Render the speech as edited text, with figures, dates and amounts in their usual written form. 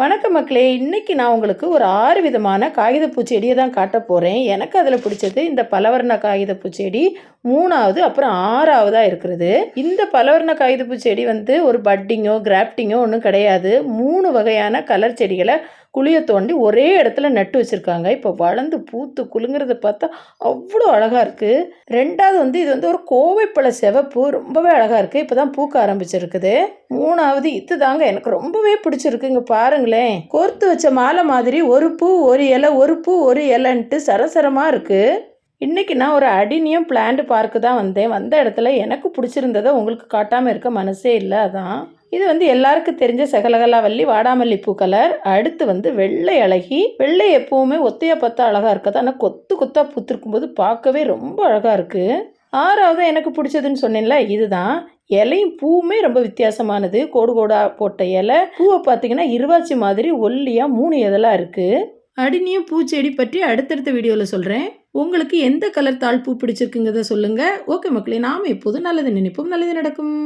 வணக்கம் மக்களே! இன்னைக்கு நான் உங்களுக்கு ஒரு 6 விதமான காகிதப்பூ செடிய தான் காட்டப் போறேன். எனக்கு அதில பிடிச்சது இந்த பலவர்ண காகிதப்பூ செடி 3வது, அப்புறம் 6வதா இருக்கிறது. இந்த பலவர்ண காகிதப்பூ செடி வந்து ஒரு பட்டிங்கோ, கிராஃப்டிங்கோ ஒண்ணும் கிடையாது. 3 வகையான கலர் செடிகள குழிய தோண்டி ஒரே இடத்துல நட்டு வச்சிருக்காங்க. இப்போ வளர்ந்து பூத்து குலுங்குறத பார்த்தா அவ்வளோ அழகா இருக்கு. 2வது வந்து இது வந்து ஒரு கோவைப்பழ சிவப்பு ரொம்பவே அழகா இருக்கு. இப்போ தான் பூக்க ஆரம்பிச்சிருக்குது. 3வது இதுதாங்க எனக்கு ரொம்பவே பிடிச்சிருக்கு. இங்க பாருங்களேன். கோர்த்து வச்ச மாலை மாதிரி ஒரு பூ, ஒரு இலை, ஒரு பூ, ஒரு இலைன்ட்டு சரசரமா இருக்கு. இன்னைக்கு நான் ஒரு அடினியம் பிளான்ட் பார்க்கு தான் வந்தேன். வந்த இடத்துல எனக்கு பிடிச்சிருந்தத உங்களுக்கு காட்டாம இருக்க மனசே இல்ல அதான். இது வந்து எல்லாருக்கும் தெரிஞ்ச சகலகலாவல்லி வாடாமல்லி பூ கலர். அடுத்து வந்து வெள்ளை அழகி. வெள்ளை எப்பவுமே ஒத்தையா பார்த்தா அழகா இருக்காது. ஆனால் கொத்து கொத்தா பூத்திருக்கும் போது பார்க்கவே ரொம்ப அழகா இருக்கு. 6வது எனக்கு பிடிச்சதுன்னு சொன்னேன்ல இதுதான். இலையும் பூவுமே ரொம்ப வித்தியாசமானது. கோடு கோடா போட்ட இலை. பூவை பார்த்தீங்கன்னா இருவாச்சி மாதிரி ஒல்லியா 3 இதழா இருக்கு. அடினியம் பூச்செடி பற்றி அடுத்தடுத்த வீடியோவில் சொல்கிறேன். உங்களுக்கு எந்த கலர் தாள் பூ பிடிச்சிருக்குங்கிறத சொல்லுங்க. ஓகே மக்களே, நாம எப்போதும் நல்லது நினைப்போம், நல்லது நடக்கும்.